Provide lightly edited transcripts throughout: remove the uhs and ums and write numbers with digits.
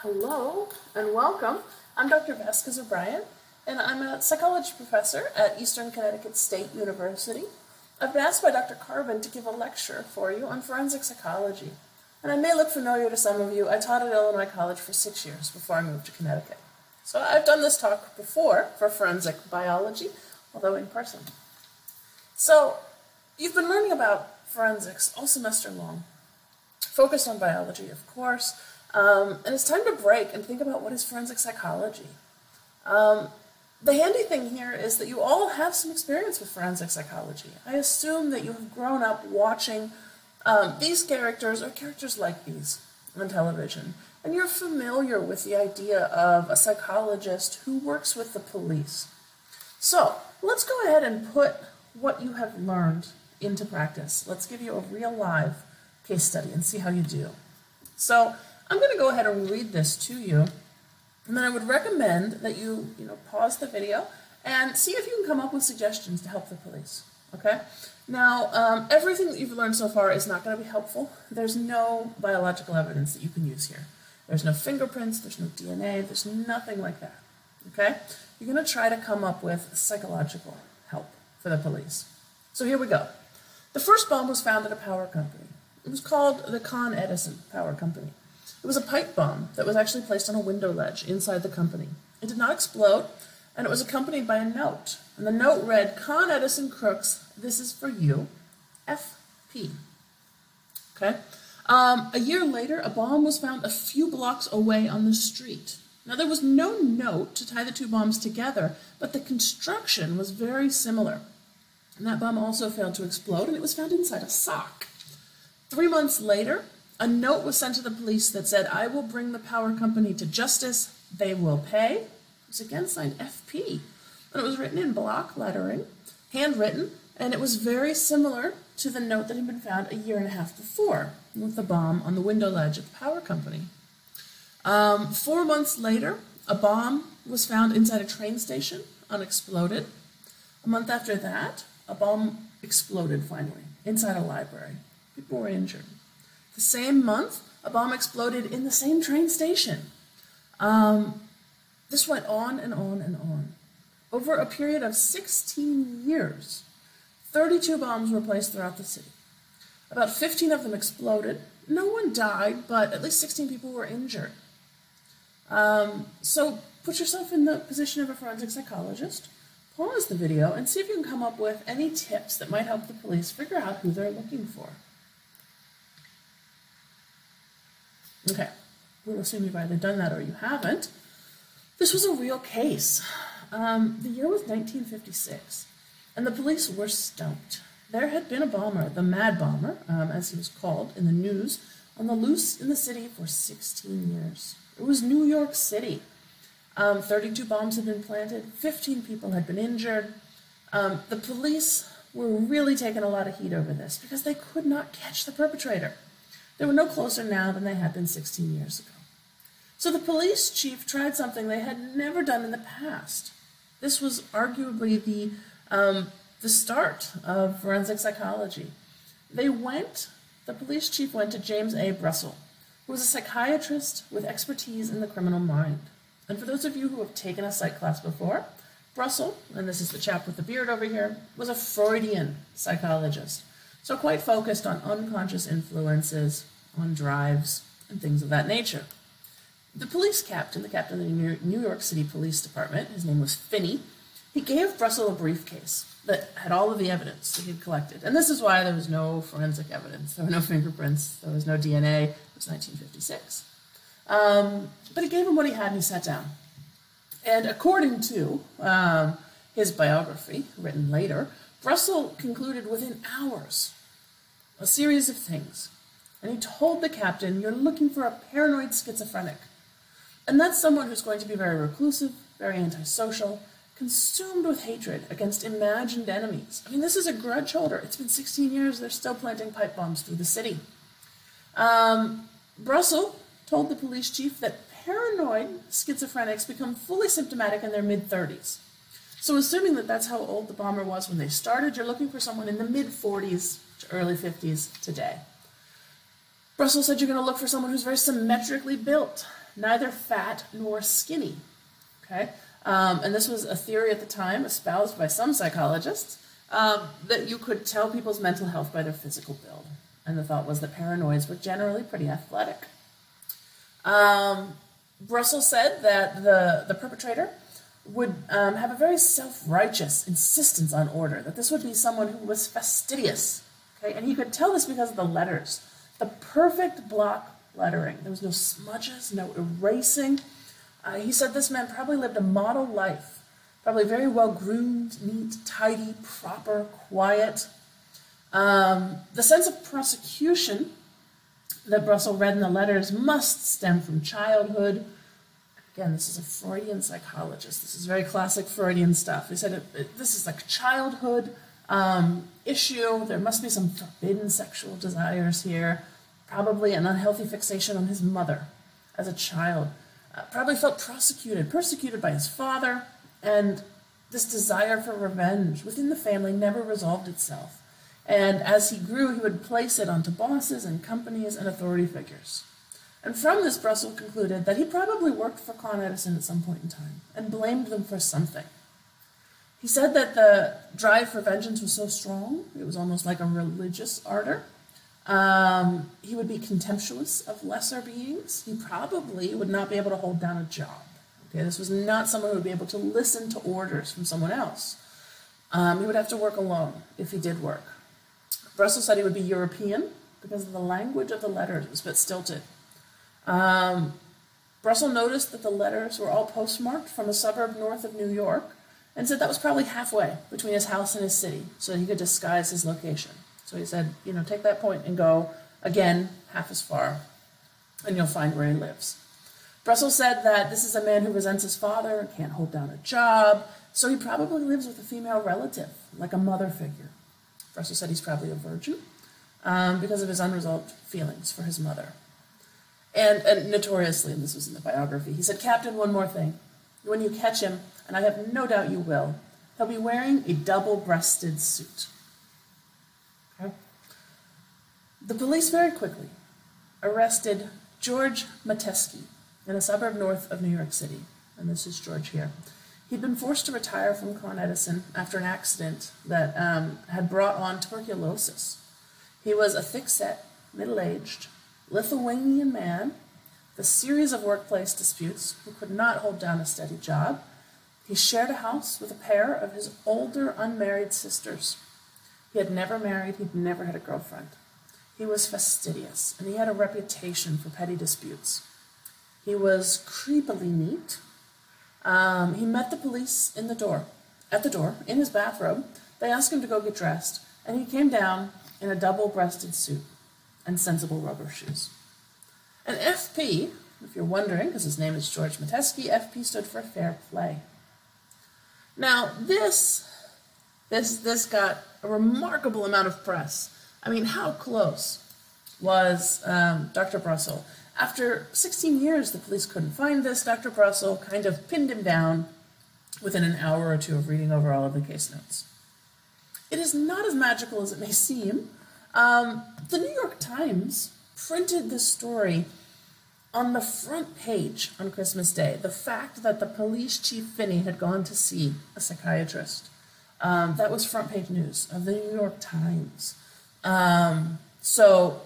Hello and welcome. I'm Dr. Vasquez-O'Brien, and I'm a psychology professor at Eastern Connecticut State University. I've been asked by Dr. Carbon to give a lecture for you on forensic psychology. And I may look familiar to some of you. I taught at Illinois College for 6 years before I moved to Connecticut. So I've done this talk before for forensic biology, although in person. So you've been learning about forensics all semester long, focused on biology, of course. And it's time to break and think about what is forensic psychology. The handy thing here is that you all have some experience with forensic psychology. I assume that you have grown up watching these characters or characters like these on television, and you're familiar with the idea of a psychologist who works with the police. So let's go ahead and put what you have learned into practice. Let's give you a real live case study and see how you do. So I'm going to go ahead and read this to you, and then I would recommend that you pause the video and see if you can come up with suggestions to help the police. Okay? Now, everything that you've learned so far is not going to be helpful. There's no biological evidence that you can use here. There's no fingerprints, there's no DNA, there's nothing like that. Okay? You're going to try to come up with psychological help for the police. So here we go. The first bomb was found at a power company. It was called the Con Edison Power Company. It was a pipe bomb that was actually placed on a window ledge inside the company. It did not explode, and it was accompanied by a note. And the note read, "Con Edison crooks, this is for you, FP." Okay? A year later, a bomb was found a few blocks away on the street. Now, there was no note to tie the two bombs together, but the construction was very similar. And that bomb also failed to explode, and it was found inside a sock. 3 months later, a note was sent to the police that said, "I will bring the power company to justice. They will pay." It was again signed FP. And it was written in block lettering, handwritten, and it was very similar to the note that had been found a year and a half before with the bomb on the window ledge of the power company. 4 months later, a bomb was found inside a train station, unexploded. A month after that, a bomb exploded finally inside a library. People were injured. The same month, a bomb exploded in the same train station. This went on and on and on. Over a period of 16 years, 32 bombs were placed throughout the city. About 15 of them exploded. No one died, but at least 16 people were injured. So put yourself in the position of a forensic psychologist, pause the video, and see if you can come up with any tips that might help the police figure out who they're looking for. Okay, we'll assume you've either done that or you haven't. This was a real case. The year was 1956, and the police were stumped. There had been a bomber, the Mad Bomber, as he was called in the news, on the loose in the city for 16 years. It was New York City. 32 bombs had been planted, 15 people had been injured. The police were really taking a lot of heat over this because they could not catch the perpetrator. They were no closer now than they had been 16 years ago. So the police chief tried something they had never done in the past. This was arguably the start of forensic psychology. The police chief went to James A. Brussel, who was a psychiatrist with expertise in the criminal mind. And for those of you who have taken a psych class before, Brussel, and this is the chap with the beard over here, was a Freudian psychologist. So quite focused on unconscious influences, on drives, and things of that nature. The police captain, the captain of the New York City Police Department, his name was Finney, he gave Brussel a briefcase that had all of the evidence that he'd collected. And this is why there was no forensic evidence. There were no fingerprints. There was no DNA. It was 1956. But he gave him what he had and he sat down. And according to his biography, written later, Brussel concluded within hours a series of things. And he told the captain, "You're looking for a paranoid schizophrenic." And that's someone who's going to be very reclusive, very antisocial, consumed with hatred against imagined enemies. I mean, this is a grudge holder. It's been 16 years. They're still planting pipe bombs through the city. Brussel told the police chief that paranoid schizophrenics become fully symptomatic in their mid-30s. So assuming that that's how old the bomber was when they started, you're looking for someone in the mid-40s to early 50s today. Brussels said you're going to look for someone who's very symmetrically built, neither fat nor skinny. Okay? And this was a theory at the time espoused by some psychologists, that you could tell people's mental health by their physical build. And the thought was that paranoids were generally pretty athletic. Brussels said that the perpetrator would have a very self-righteous insistence on order, that this would be someone who was fastidious. Okay? And he could tell this because of the letters. The perfect block lettering. There was no smudges, no erasing. He said this man probably lived a model life, probably very well groomed, neat, tidy, proper, quiet. The sense of prosecution that Brussels read in the letters must stem from childhood. Again, this is a Freudian psychologist. This is very classic Freudian stuff. He said this is like a childhood issue. There must be some forbidden sexual desires here. Probably an unhealthy fixation on his mother as a child. Probably felt persecuted by his father, and this desire for revenge within the family never resolved itself. And as he grew, he would place it onto bosses and companies and authority figures. And from this, Brussels concluded that he probably worked for Con Edison at some point in time and blamed them for something. He said that the drive for vengeance was so strong, it was almost like a religious ardor. He would be contemptuous of lesser beings. He probably would not be able to hold down a job. Okay, this was not someone who would be able to listen to orders from someone else. He would have to work alone if he did work. Brussels said he would be European because of the language of the letters. It was a bit stilted. Brussels noticed that the letters were all postmarked from a suburb north of New York and said that was probably halfway between his house and his city, so he could disguise his location. So he said, take that point and go, again, half as far, and you'll find where he lives. Brussels said that this is a man who resents his father and can't hold down a job, so he probably lives with a female relative, like a mother figure. Brussels said he's probably a virgin because of his unresolved feelings for his mother. And notoriously, and this was in the biography, he said, Captain, one more thing. When you catch him, and I have no doubt you will, he'll be wearing a double-breasted suit. Okay? The police very quickly arrested George Metesky in a suburb north of New York City. And this is George here. He'd been forced to retire from Con Edison after an accident that had brought on tuberculosis. He was a thick-set, middle-aged, Lithuanian man with a series of workplace disputes who could not hold down a steady job. He shared a house with a pair of his older unmarried sisters. He had never married, he'd never had a girlfriend. He was fastidious, and he had a reputation for petty disputes. He was creepily neat. He met the police at the door, in his bathrobe. They asked him to go get dressed, and he came down in a double-breasted suit and sensible rubber shoes. And FP, if you're wondering, because his name is George Metesky, FP stood for fair play. Now, this got a remarkable amount of press. I mean, how close was Dr. Brussels? After 16 years, the police couldn't find this. Dr. Brussels kind of pinned him down within an hour or two of reading over all of the case notes. It is not as magical as it may seem. The New York Times printed this story on the front page on Christmas Day, the fact that the police chief Finney had gone to see a psychiatrist. That was front page news of the New York Times. So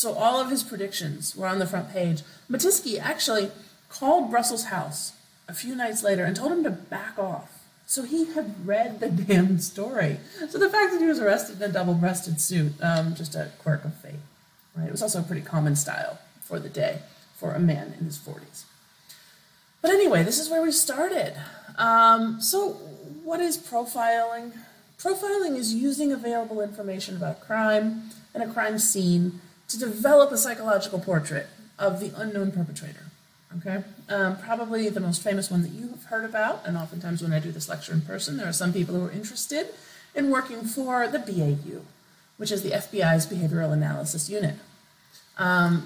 all of his predictions were on the front page. Metesky actually called Brussels' house a few nights later and told him to back off. So he had read the damn story. So the fact that he was arrested in a double-breasted suit, just a quirk of fate. Right? It was also a pretty common style for the day for a man in his 40s. But anyway, this is where we started. So what is profiling? Profiling is using available information about crime and a crime scene to develop a psychological portrait of the unknown perpetrator. Okay? Probably the most famous one that you have heard about, and oftentimes when I do this lecture in person, there are some people who are interested in working for the BAU, which is the FBI's Behavioral Analysis Unit.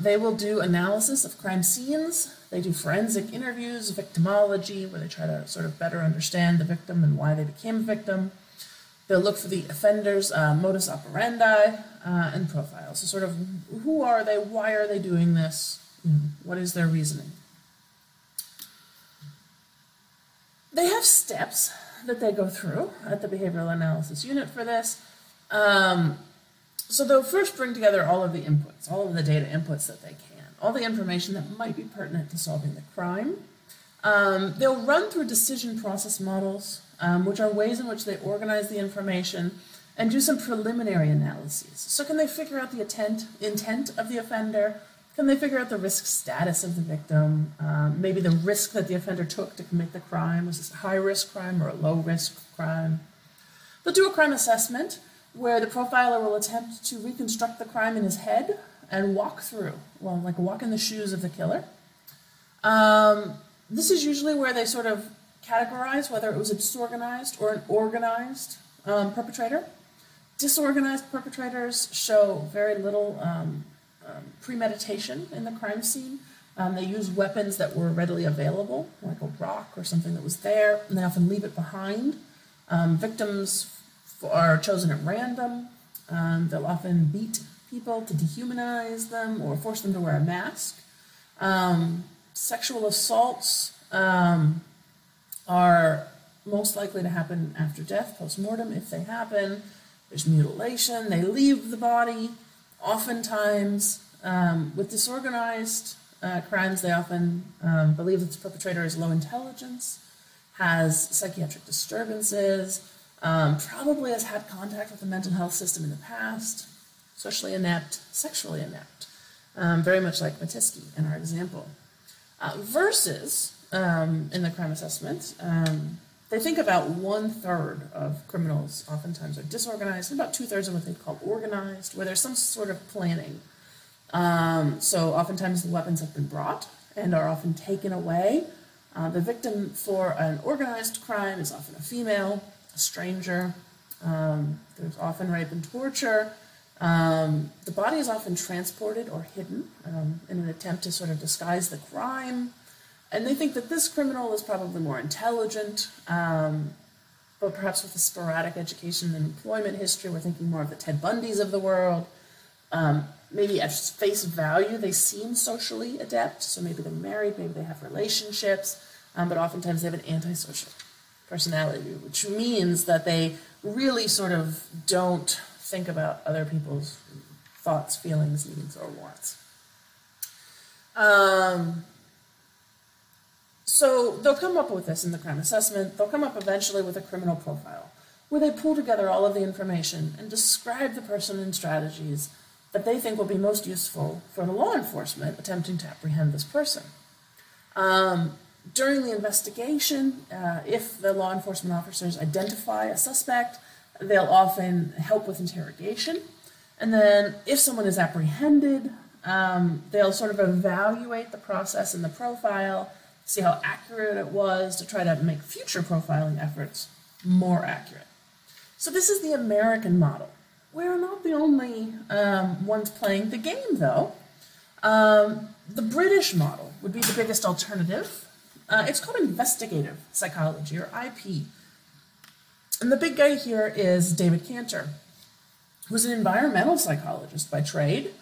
They will do analysis of crime scenes. They do forensic interviews, victimology, where they try to sort of better understand the victim and why they became a victim. They'll look for the offender's modus operandi and profile. So sort of who are they, why are they doing this, what is their reasoning. They have steps that they go through at the behavioral analysis unit for this. So they'll first bring together all of the inputs, all of the data inputs that they can, all the information that might be pertinent to solving the crime. They'll run through decision process models, which are ways in which they organize the information and do some preliminary analyses. So can they figure out the intent of the offender? Can they figure out the risk status of the victim? Maybe the risk that the offender took to commit the crime. Was this a high-risk crime or a low-risk crime? They'll do a crime assessment where the profiler will attempt to reconstruct the crime in his head and walk through, like walk in the shoes of the killer. This is usually where they sort of categorize whether it was a disorganized or an organized perpetrator. Disorganized perpetrators show very little premeditation in the crime scene. They use weapons that were readily available, like a rock or something that was there, and they often leave it behind. Victims are chosen at random. They'll often beat people to dehumanize them or force them to wear a mask. Sexual assaults are most likely to happen after death, post-mortem, if they happen. There's mutilation. They leave the body. Oftentimes, with disorganized crimes, they often believe that the perpetrator is low intelligence, has psychiatric disturbances, probably has had contact with the mental health system in the past, socially inept, sexually inept, very much like Matisky in our example. Versus, in the crime assessment, they think about 1/3 of criminals oftentimes are disorganized, and about 2/3 of what they call organized, where there's some sort of planning. So oftentimes the weapons have been brought and are often taken away. The victim for an organized crime is often a female, a stranger. There's often rape and torture. The body is often transported or hidden in an attempt to sort of disguise the crime. And they think that this criminal is probably more intelligent, but perhaps with a sporadic education and employment history. We're thinking more of the Ted Bundys of the world. Maybe at face value, they seem socially adept. So maybe they're married, maybe they have relationships, but oftentimes they have an antisocial personality, which means that they really sort of don't think about other people's thoughts, feelings, needs, or wants. So they'll come up with this in the crime assessment. They'll come up eventually with a criminal profile, where they pull together all of the information and describe the person and strategies that they think will be most useful for the law enforcement attempting to apprehend this person. During the investigation, if the law enforcement officers identify a suspect, they'll often help with interrogation. And then if someone is apprehended, they'll sort of evaluate the process in the profile, see how accurate it was to try to make future profiling efforts more accurate. So this is the American model. We're not the only ones playing the game, though. The British model would be the biggest alternative. It's called investigative psychology, or IP. And the big guy here is David Cantor, who's an environmental psychologist by trade.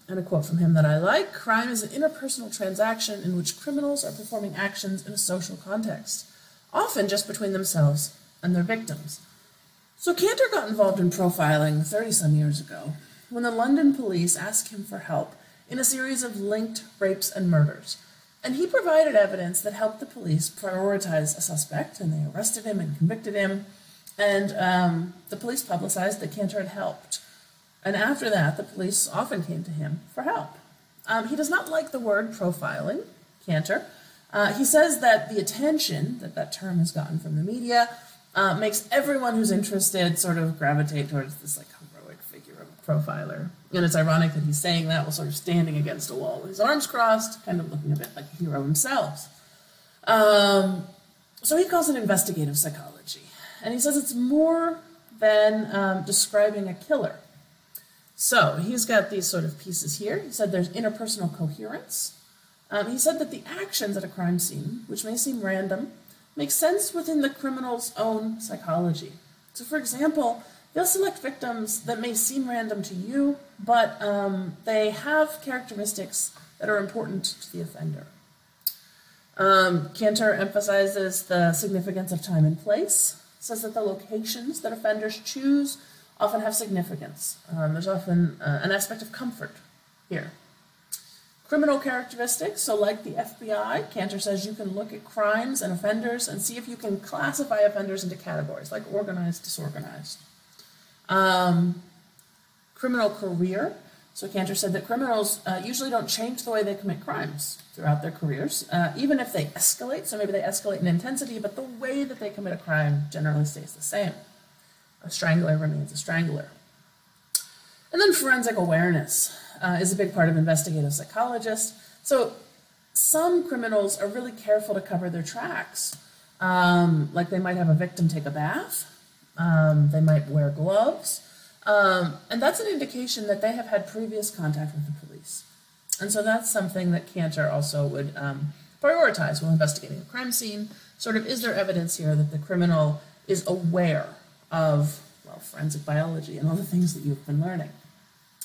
And a quote from him that I like: "Crime is an interpersonal transaction in which criminals are performing actions in a social context, often just between themselves and their victims." So Cantor got involved in profiling 30-some years ago when the London police asked him for help in a series of linked rapes and murders. And he provided evidence that helped the police prioritize a suspect, and they arrested him and convicted him. And the police publicized that Cantor had helped. And after that, the police often came to him for help. He does not like the word profiling, Cantor. He says that the attention that that term has gotten from the media makes everyone who's interested sort of gravitate towards this like heroic figure of a profiler. And it's ironic that he's saying that while sort of standing against a wall with his arms crossed, kind of looking a bit like a hero himself. So he calls it investigative psychology. And he says it's more than describing a killer. So he's got these sort of pieces here. He said there's interpersonal coherence. He said that the actions at a crime scene, which may seem random, make sense within the criminal's own psychology. So for example, they'll select victims that may seem random to you, but they have characteristics that are important to the offender. Cantor emphasizes the significance of time and place, says that the locations that offenders choose often have significance. There's often an aspect of comfort here. Criminal characteristics, so like the FBI, Cantor says you can look at crimes and offenders and see if you can classify offenders into categories, like organized, disorganized. Criminal career, so Cantor said that criminals usually don't change the way they commit crimes throughout their careers, even if they escalate, so maybe they escalate in intensity, but the way that they commit a crime generally stays the same. A strangler remains a strangler. And then forensic awareness is a big part of investigative psychologists. So some criminals are really careful to cover their tracks. Like they might have a victim take a bath, they might wear gloves, and that's an indication that they have had previous contact with the police. And so that's something that Cantor also would prioritize while investigating a crime scene. Sort of, is there evidence here that the criminal is aware of, well, forensic biology and all the things that you've been learning?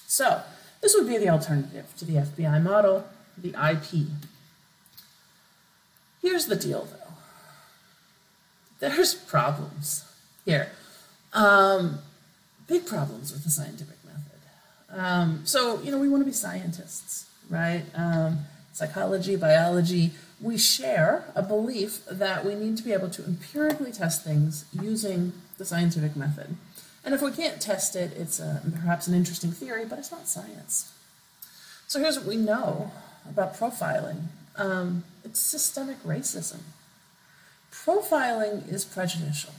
So this would be the alternative to the FBI model, the IP. Here's the deal, though. There's problems here. Big problems with the scientific method. So, we want to be scientists, right? Psychology, biology, we share a belief that we need to be able to empirically test things using the scientific method. And if we can't test it, it's perhaps an interesting theory, but it's not science. So here's what we know about profiling. It's systemic racism. Profiling is prejudicial.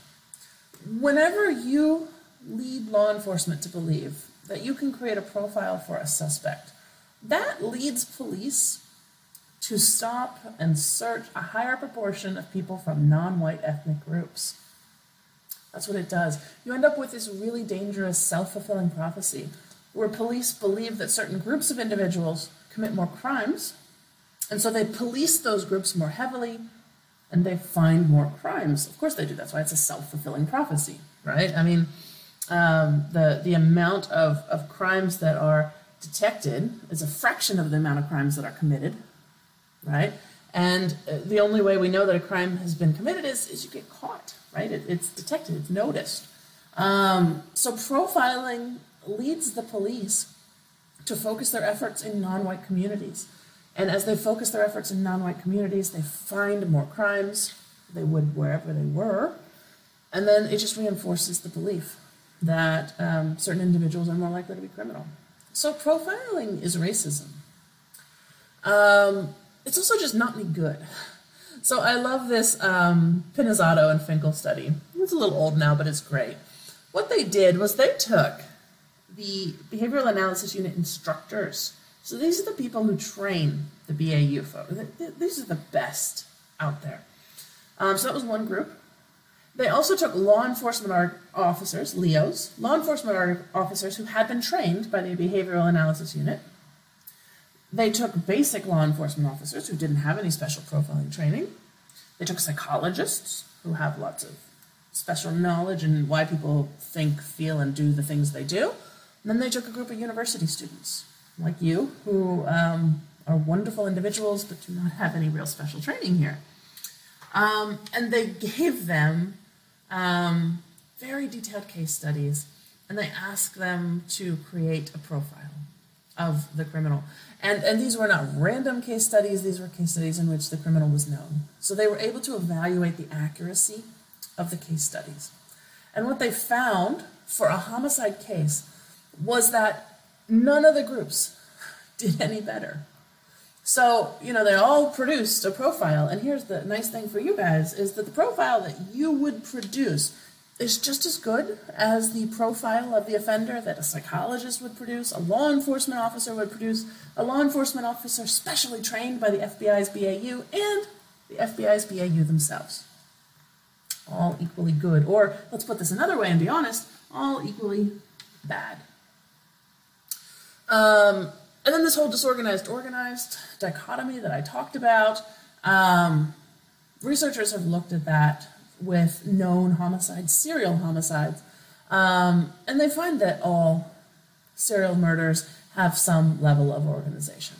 Whenever you lead law enforcement to believe that you can create a profile for a suspect, that leads police to stop and search a higher proportion of people from non-white ethnic groups. That's what it does. You end up with this really dangerous self-fulfilling prophecy where police believe that certain groups of individuals commit more crimes, and so they police those groups more heavily, and they find more crimes. Of course they do. That's why it's a self-fulfilling prophecy, right? I mean, the amount of crimes that are detected is a fraction of the amount of crimes that are committed, right? And the only way we know that a crime has been committed is you get caught, right? It's detected, it's noticed. So profiling leads the police to focus their efforts in non-white communities. And as they focus their efforts in non-white communities, they find more crimes they would wherever they were. And then it just reinforces the belief that certain individuals are more likely to be criminal. So profiling is racism. It's also just not any good. So I love this Pinizzato and Finkel study. It's a little old now, but it's great. What they did was they took the behavioral analysis unit instructors. So these are the people who train the BAU folks. These are the best out there. So that was one group. They also took law enforcement officers, LEOs, law enforcement officers who had been trained by the behavioral analysis unit. They took basic law enforcement officers who didn't have any special profiling training. They took psychologists who have lots of special knowledge and why people think, feel, and do the things they do. And then they took a group of university students like you who are wonderful individuals but do not have any real special training here. And they gave them very detailed case studies, and they asked them to create a profile of the criminal. And these were not random case studies, these were case studies in which the criminal was known. So they were able to evaluate the accuracy of the case studies. And what they found for a homicide case was that none of the groups did any better. So, they all produced a profile, and here's the nice thing for you guys, is that the profile that you would produce is just as good as the profile of the offender that a psychologist would produce, a law enforcement officer would produce, a law enforcement officer specially trained by the FBI's BAU, and the FBI's BAU themselves. All equally good, or let's put this another way and be honest, all equally bad. And then this whole disorganized-organized dichotomy that I talked about, researchers have looked at that with known homicides, serial homicides, And they find that all serial murders have some level of organization.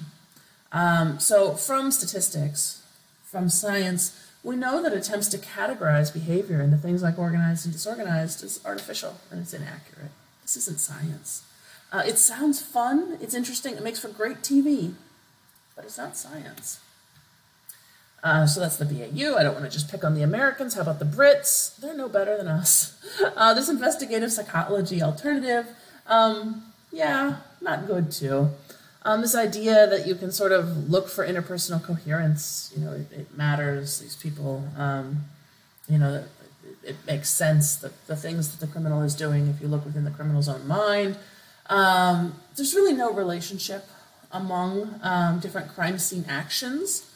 So from statistics, from science, we know that attempts to categorize behavior into things like organized and disorganized is artificial and it's inaccurate. This isn't science. It sounds fun, it's interesting, it makes for great TV, but it's not science. So that's the BAU. I don't want to just pick on the Americans. How about the Brits? They're no better than us. This investigative psychology alternative, yeah, not good too. This idea that you can sort of look for interpersonal coherence, you know, it matters, these people, you know, it makes sense, the things that the criminal is doing if you look within the criminal's own mind. There's really no relationship among different crime scene actions.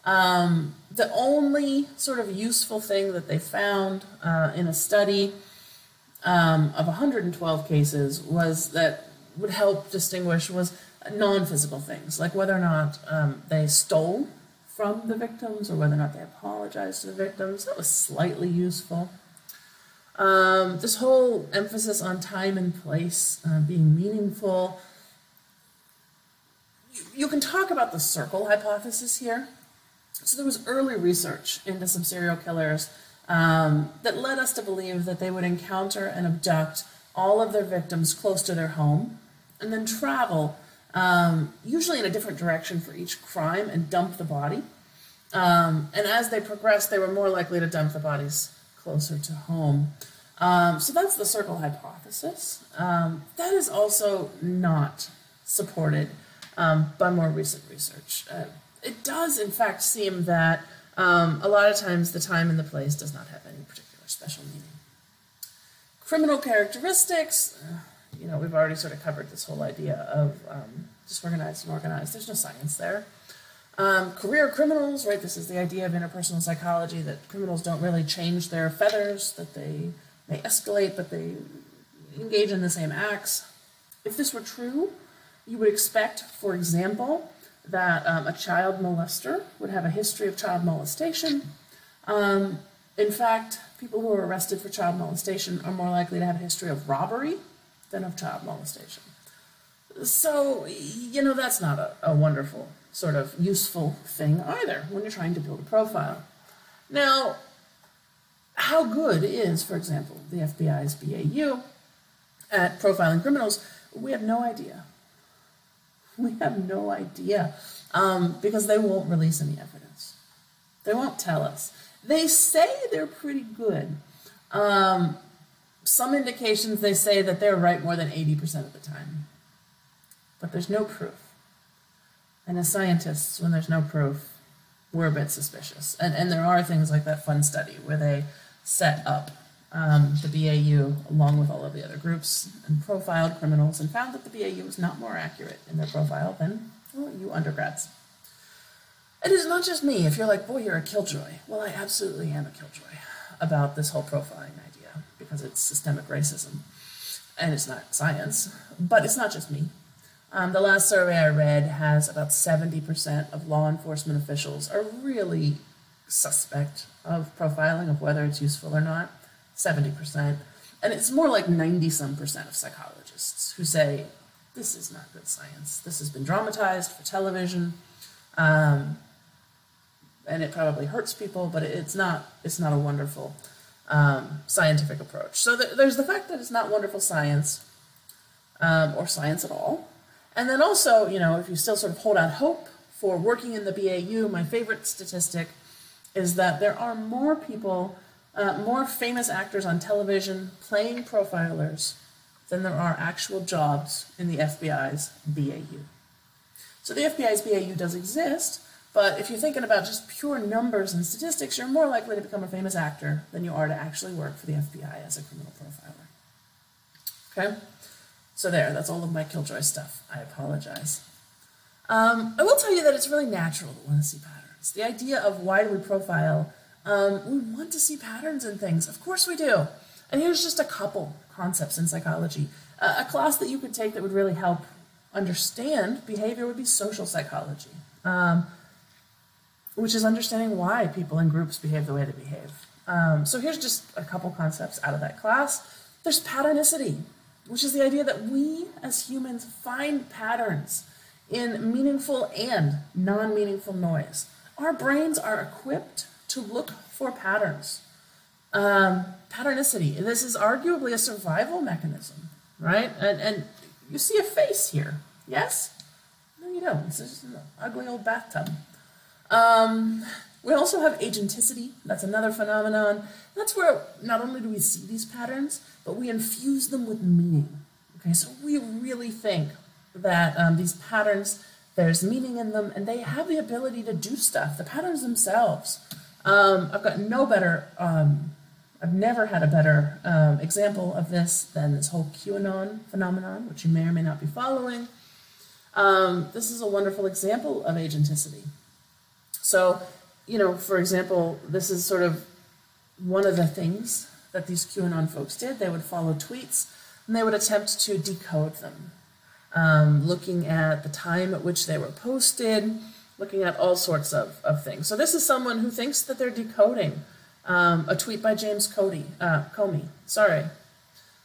The only sort of useful thing that they found in a study of 112 cases was that would help distinguish was non-physical things, like whether or not they stole from the victims or whether or not they apologized to the victims. That was slightly useful. This whole emphasis on time and place being meaningful. You can talk about the circle hypothesis here. So there was early research into some serial killers that led us to believe that they would encounter and abduct all of their victims close to their home and then travel, usually in a different direction for each crime, and dump the body. And as they progressed, they were more likely to dump the bodies closer to home. So that's the circle hypothesis. That is also not supported by more recent research. It does, in fact, seem that a lot of times the time and the place does not have any particular special meaning. Criminal characteristics, you know, we've already sort of covered this whole idea of disorganized and organized. There's no science there. Career criminals, right? This is the idea of interpersonal psychology, that criminals don't really change their feathers, that they escalate, but they engage in the same acts. If this were true, you would expect, for example, that a child molester would have a history of child molestation. In fact, people who are arrested for child molestation are more likely to have a history of robbery than of child molestation. So, you know, that's not a wonderful sort of useful thing either when you're trying to build a profile. Now, how good is, for example, the FBI's BAU at profiling criminals? We have no idea. We have no idea because they won't release any evidence. They won't tell us. They say they're pretty good. Some indications they say that they're right more than 80% of the time. But there's no proof. And as scientists, when there's no proof, we're a bit suspicious. And there are things like that fun study where they set up the BAU along with all of the other groups and profiled criminals and found that the BAU was not more accurate in their profile than, well, you undergrads. It is not just me. If you're like, boy, you're a killjoy. Well, I absolutely am a killjoy about this whole profiling idea because it's systemic racism and it's not science, but it's not just me. The last survey I read has about 70% of law enforcement officials are really suspect of profiling, of whether it's useful or not. 70%. And it's more like 90-some% of psychologists who say, this is not good science. This has been dramatized for television, and it probably hurts people, but it's not a wonderful scientific approach. So there's the fact that it's not wonderful science, or science at all. And then also, you know, if you still sort of hold out hope for working in the BAU, my favorite statistic is that there are more people, more famous actors on television playing profilers than there are actual jobs in the FBI's BAU. So the FBI's BAU does exist, but if you're thinking about just pure numbers and statistics, you're more likely to become a famous actor than you are to actually work for the FBI as a criminal profiler. Okay? So that's all of my killjoy stuff. I apologize. I will tell you that it's really natural to want to see patterns. The idea of why do we profile, we want to see patterns in things. Of course we do. And here's just a couple concepts in psychology. A class that you could take that would really help understand behavior would be social psychology, which is understanding why people in groups behave the way they behave. So here's just a couple concepts out of that class. There's patternicity, which is the idea that we as humans find patterns in meaningful and non-meaningful noise. Our brains are equipped to look for patterns. Patternicity, this is arguably a survival mechanism, right? And you see a face here, yes? No, you don't. It's just an ugly old bathtub. We also have agenticity. That's another phenomenon. That's where not only do we see these patterns, but we infuse them with meaning. Okay, so we really think that these patterns, there's meaning in them, and they have the ability to do stuff. The patterns themselves. I've never had a better example of this than this whole QAnon phenomenon, which you may or may not be following. This is a wonderful example of agenticity. So, for example, this is sort of one of the things that these QAnon folks did. They would follow tweets, and they would attempt to decode them, looking at the time at which they were posted, looking at all sorts of things. So this is someone who thinks that they're decoding a tweet by James Comey.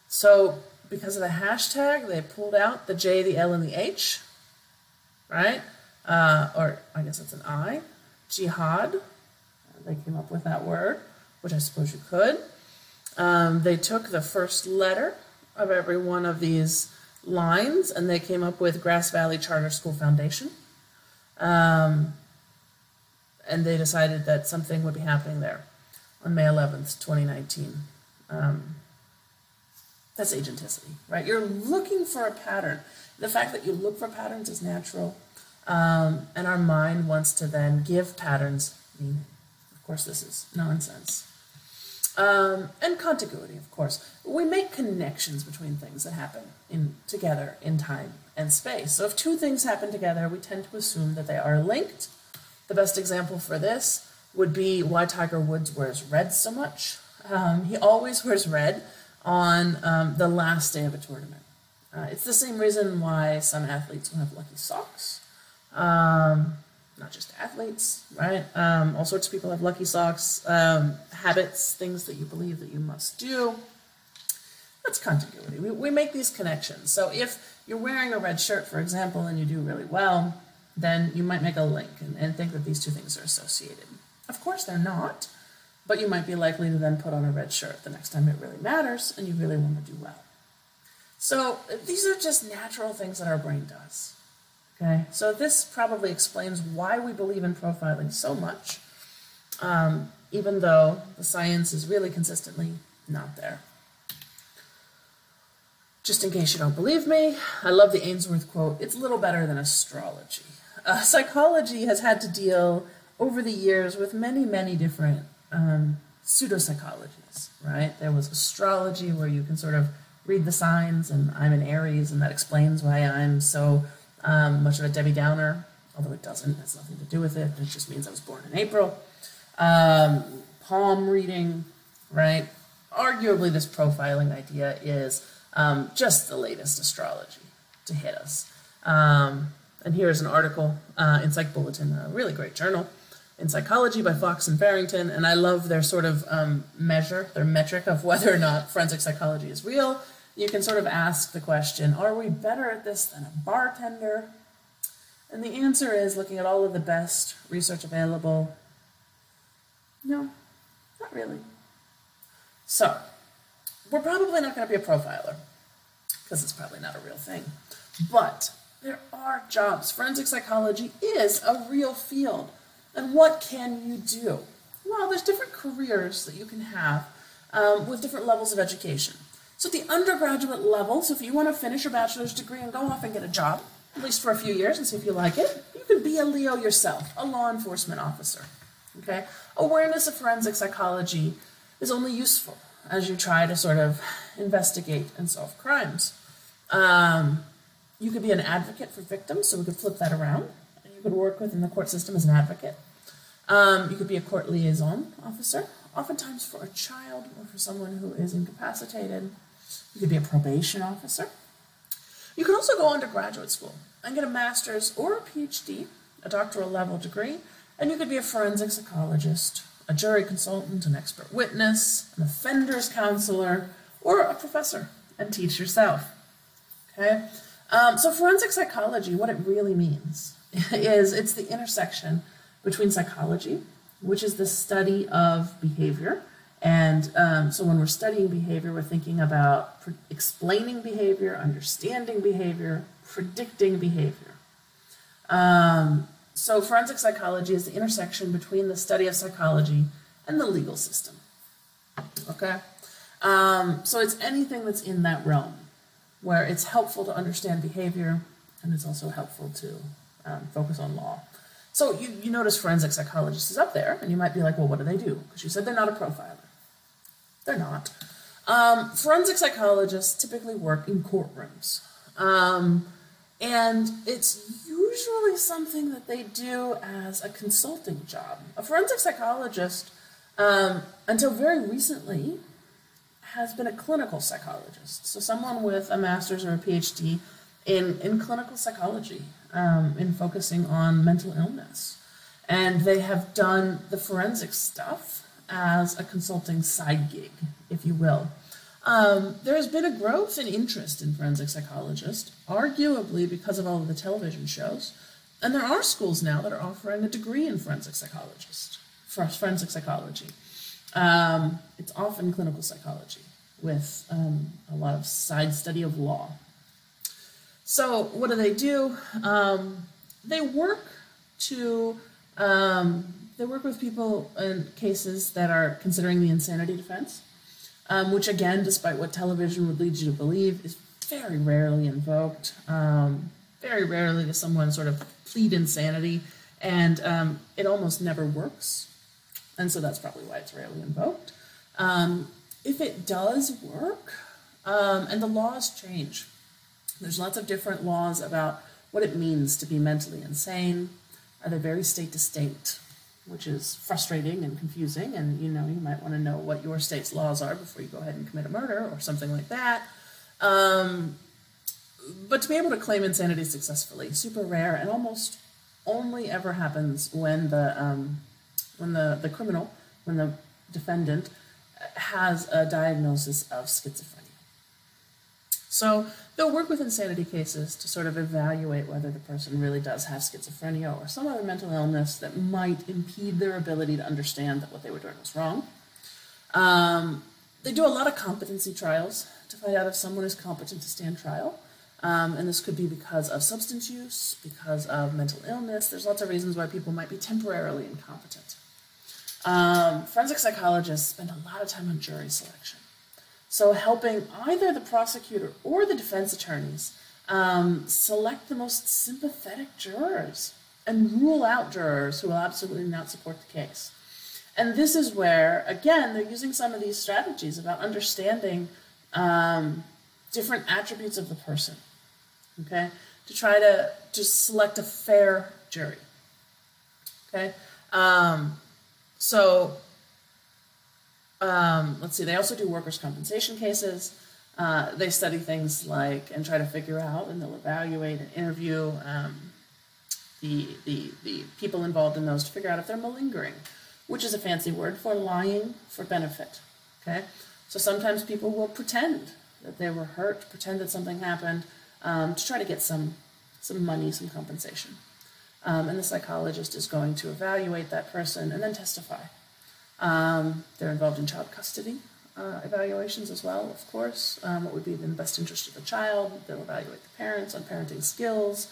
So because of the hashtag, they pulled out the J, the L, and the H, right? Or I guess it's an I. Jihad. They came up with that word, which I suppose you could. They took the first letter of every one of these lines, and they came up with Grass Valley Charter School Foundation. And they decided that something would be happening there on May 11th, 2019. That's agenticity, right? You're looking for a pattern. The fact that you look for patterns is natural, and our mind wants to then give patterns meaning. Of course, this is nonsense. And contiguity, of course. We make connections between things that happen together in time and space. So if two things happen together, we tend to assume that they are linked. The best example for this would be why Tiger Woods wears red so much. He always wears red on the last day of a tournament. It's the same reason why some athletes will have lucky socks. Not just athletes, right? All sorts of people have lucky socks, habits, things that you believe that you must do. That's contiguity. We make these connections. So if you're wearing a red shirt, for example, and you do really well, then you might make a link and think that these two things are associated. Of course they're not, but you might be likely to then put on a red shirt the next time it really matters and you really want to do well. So these are just natural things that our brain does. Okay, so this probably explains why we believe in profiling so much, even though the science is really consistently not there. Just in case you don't believe me, I love the Ainsworth quote, "It's little better than astrology." Psychology has had to deal over the years with many, many different pseudopsychologies, right? There was astrology where you can sort of read the signs, and I'm an Aries, and that explains why I'm so much of a Debbie Downer, although it doesn't. It has nothing to do with it. It just means I was born in April. Palm reading, right? Arguably, this profiling idea is just the latest astrology to hit us. And here's an article in Psych Bulletin, a really great journal, in Psychology by Fox and Farrington, and I love their sort of their metric of whether or not forensic psychology is real. You can sort of ask the question, are we better at this than a bartender? And the answer is, looking at all of the best research available, no, not really. So, we're probably not going to be a profiler, because it's probably not a real thing. But there are jobs. Forensic psychology is a real field. And what can you do? Well, there's different careers that you can have with different levels of education. So at the undergraduate level, so if you want to finish your bachelor's degree and go off and get a job, at least for a few years and see if you like it, you can be a Leo yourself, a law enforcement officer. Okay? Awareness of forensic psychology is only useful as you try to sort of investigate and solve crimes. You could be an advocate for victims, so we could flip that around. You could work within the court system as an advocate. You could be a court liaison officer, oftentimes for a child or for someone who is incapacitated. You could be a probation officer. You could also go on to graduate school and get a master's or a PhD, a doctoral level degree, and you could be a forensic psychologist, a jury consultant, an expert witness, an offenders counselor, or a professor and teach yourself. Okay? So forensic psychology, what it really means is it's the intersection between psychology, which is the study of behavior. And so when we're studying behavior, we're thinking about explaining behavior, understanding behavior, predicting behavior. So forensic psychology is the intersection between the study of psychology and the legal system. Okay? So it's anything that's in that realm, where it's helpful to understand behavior, and it's also helpful to focus on law. So you notice forensic psychologist is up there, and you might be like, well, what do they do? Because you said they're not a profiler. They're not. Forensic psychologists typically work in courtrooms. And it's usually something that they do as a consulting job. A forensic psychologist, until very recently, has been a clinical psychologist. So someone with a master's or a PhD in clinical psychology, in focusing on mental illness. And they have done the forensic stuff as a consulting side gig, if you will. There has been a growth in interest in forensic psychologists, arguably because of all of the television shows. And there are schools now that are offering a degree in forensic psychology. It's often clinical psychology with a lot of side study of law. So what do? They work with people in cases that are considering the insanity defense, which again, despite what television would lead you to believe, is very rarely invoked. Very rarely does someone sort of plead insanity, and it almost never works. And so that's probably why it's rarely invoked. If it does work, and the laws change, there's lots of different laws about what it means to be mentally insane. They vary state to state, which is frustrating and confusing, and you might want to know what your state's laws are before you go ahead and commit a murder or something like that. But to be able to claim insanity successfully, super rare, and almost only ever happens when the criminal, when the defendant has a diagnosis of schizophrenia. So they'll work with insanity cases to sort of evaluate whether the person really does have schizophrenia or some other mental illness that might impede their ability to understand that what they were doing was wrong. They do a lot of competency trials to find out if someone is competent to stand trial. And this could be because of substance use, because of mental illness. There's lots of reasons why people might be temporarily incompetent. Forensic psychologists spend a lot of time on jury selection. So helping either the prosecutor or the defense attorneys select the most sympathetic jurors and rule out jurors who will absolutely not support the case. And this is where, again, they're using some of these strategies about understanding different attributes of the person, okay, to try to just select a fair jury, okay? Let's see, they also do workers' compensation cases. They study things like, and try to figure out, and they'll evaluate and interview the people involved in those to figure out if they're malingering, which is a fancy word for lying for benefit, okay? So sometimes people will pretend that they were hurt, pretend that something happened, to try to get some money, some compensation. And the psychologist is going to evaluate that person and then testify. They're involved in child custody evaluations as well, of course. What would be in the best interest of the child. They'll evaluate the parents on parenting skills.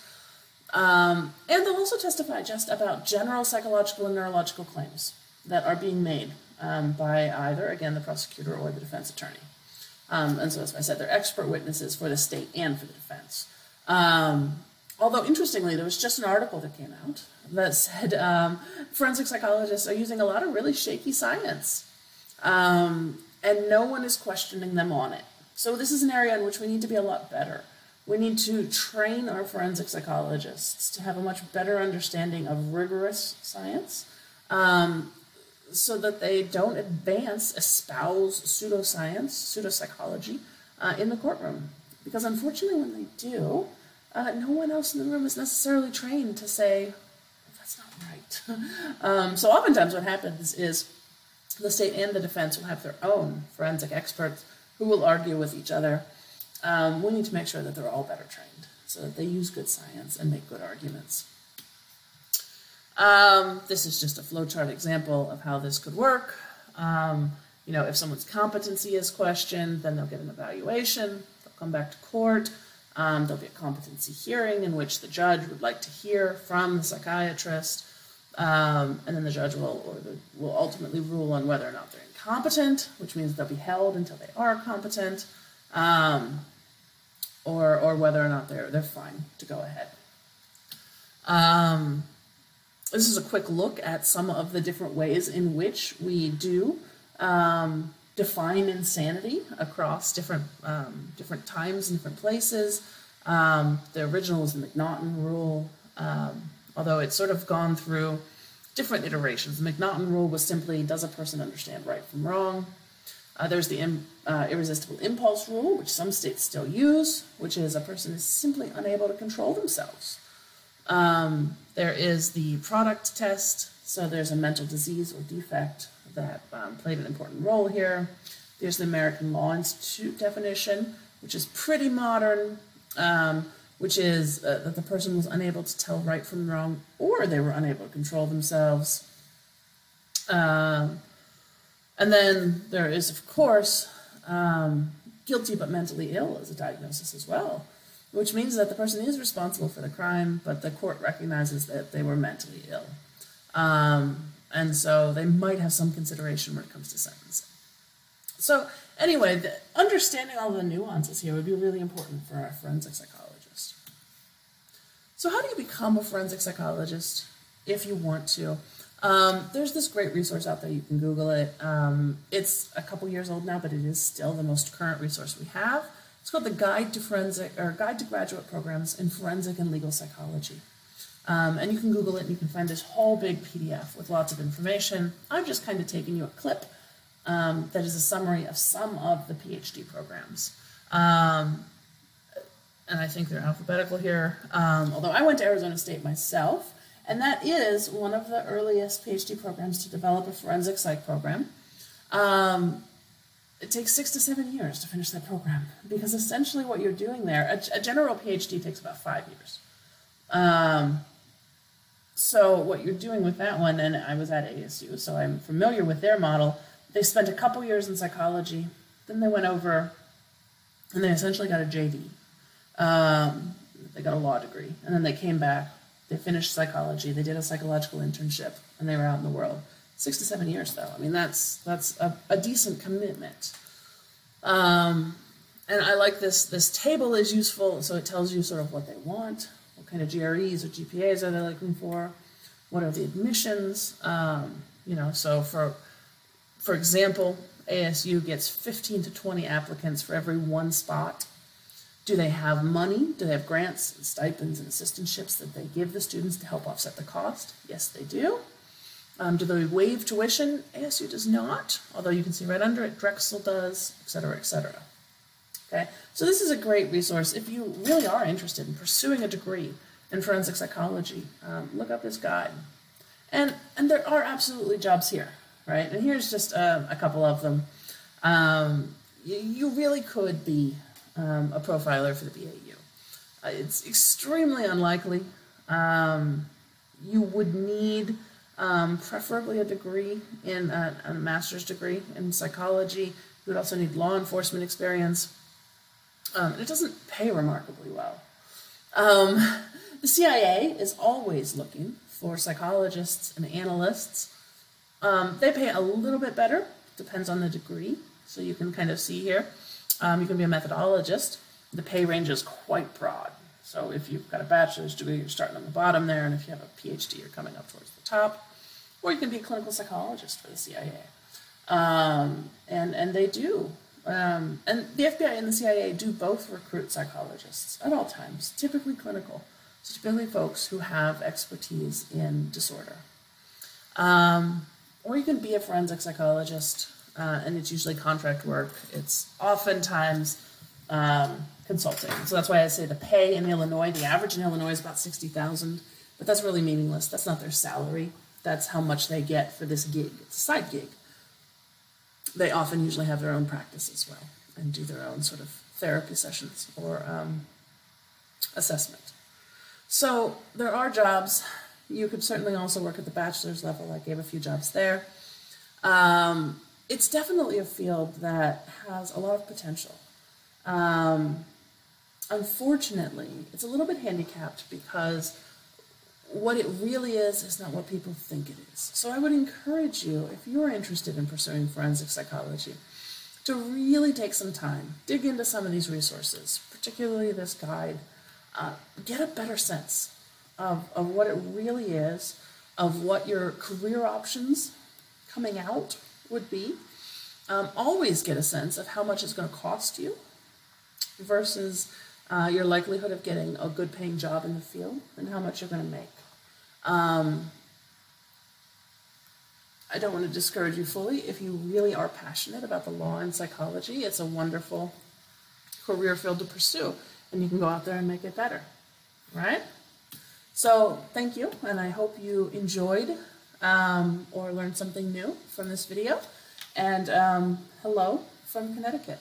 And they'll also testify just about general psychological and neurological claims that are being made by either, again, the prosecutor or the defense attorney. And so, as I said, they're expert witnesses for the state and for the defense. Although, interestingly, there was just an article that came out that said forensic psychologists are using a lot of really shaky science, and no one is questioning them on it. So this is an area in which we need to be a lot better. We need to train our forensic psychologists to have a much better understanding of rigorous science, so that they don't espouse pseudoscience, pseudopsychology in the courtroom. Because unfortunately, when they do, no one else in the room is necessarily trained to say, well, that's not right. So oftentimes what happens is the state and the defense will have their own forensic experts who will argue with each other. We need to make sure that they're all better trained so that they use good science and make good arguments. This is just a flowchart example of how this could work. If someone's competency is questioned, then they'll get an evaluation, they'll come back to court, there'll be a competency hearing in which the judge would like to hear from the psychiatrist, and then the judge will ultimately rule on whether or not they're incompetent, which means they'll be held until they are competent, or whether or not they're fine to go ahead. This is a quick look at some of the different ways in which we do define insanity across different times and different places. The original was the McNaughton rule, although it's sort of gone through different iterations. The McNaughton rule was simply, does a person understand right from wrong? There's the irresistible impulse rule, which some states still use, which is a person is simply unable to control themselves. There is the product test, so there's a mental disease or defect that played an important role here. There's the American Law Institute definition, which is pretty modern, which is that the person was unable to tell right from wrong, or they were unable to control themselves. And then there is, of course, guilty but mentally ill as a diagnosis as well, which means that the person is responsible for the crime, but the court recognizes that they were mentally ill. And so they might have some consideration when it comes to sentencing. So anyway, understanding all the nuances here would be really important for a forensic psychologist. So how do you become a forensic psychologist if you want to? There's this great resource out there. You can Google it. It's a couple years old now, but it is still the most current resource we have. It's called the Guide to Graduate Programs in Forensic and Legal Psychology. And you can Google it and you can find this whole big PDF with lots of information. I'm just kind of taking you a clip that is a summary of some of the PhD programs. And I think they're alphabetical here, although I went to Arizona State myself, and that is one of the earliest PhD programs to develop a forensic psych program. It takes 6 to 7 years to finish that program, because essentially what you're doing there, a general PhD takes about 5 years. So what you're doing with that one, and I was at ASU, so I'm familiar with their model. They spent a couple years in psychology, then they went over and they essentially got a JD. They got a law degree, and then they came back, they finished psychology, they did a psychological internship, and they were out in the world. 6 to 7 years, though. I mean, that's a decent commitment. And I like this table is useful, so it tells you sort of what they want, what kind of GREs or GPAs are they looking for, what are the admissions, so for example, ASU gets 15 to 20 applicants for every one spot. Do they have money? Do they have grants and stipends and assistantships that they give the students to help offset the cost? Yes, they do. Do they waive tuition? ASU does not, although you can see right under it, Drexel does, et cetera, et cetera. Okay, so this is a great resource. If you really are interested in pursuing a degree in forensic psychology, look up this guide. And there are absolutely jobs here, right? And here's just a couple of them. You really could be a profiler for the BAU. It's extremely unlikely. You would need preferably a degree in a master's degree in psychology. You would also need law enforcement experience. It doesn't pay remarkably well. The CIA is always looking for psychologists and analysts. They pay a little bit better, depends on the degree. So you can kind of see here. You can be a methodologist. The pay range is quite broad. So if you've got a bachelor's degree, you're starting on the bottom there, and if you have a PhD, you're coming up towards the top. Or you can be a clinical psychologist for the CIA. And they do. And the FBI and the CIA do both recruit psychologists at all times, typically clinical. So typically folks who have expertise in disorder. Or you can be a forensic psychologist, and it's usually contract work. It's oftentimes consulting. So that's why I say the pay in Illinois, the average in Illinois is about $60,000, but that's really meaningless. That's not their salary. That's how much they get for this gig. It's a side gig. They often usually have their own practice as well. and do their own sort of therapy sessions or assessment. So there are jobs. You could certainly also work at the bachelor's level. I gave a few jobs there. It's definitely a field that has a lot of potential. Unfortunately, it's a little bit handicapped because what it really is not what people think it is. So I would encourage you, if you're interested in pursuing forensic psychology, to really take some time, dig into some of these resources, particularly this guide, get a better sense of what it really is, of what your career options coming out would be. Always get a sense of how much it's going to cost you versus your likelihood of getting a good paying job in the field and how much you're going to make. I don't want to discourage you fully. If you really are passionate about the law and psychology, it's a wonderful career field to pursue, and you can go out there and make it better, right? So thank you, and I hope you enjoyed or learned something new from this video, and hello from Connecticut.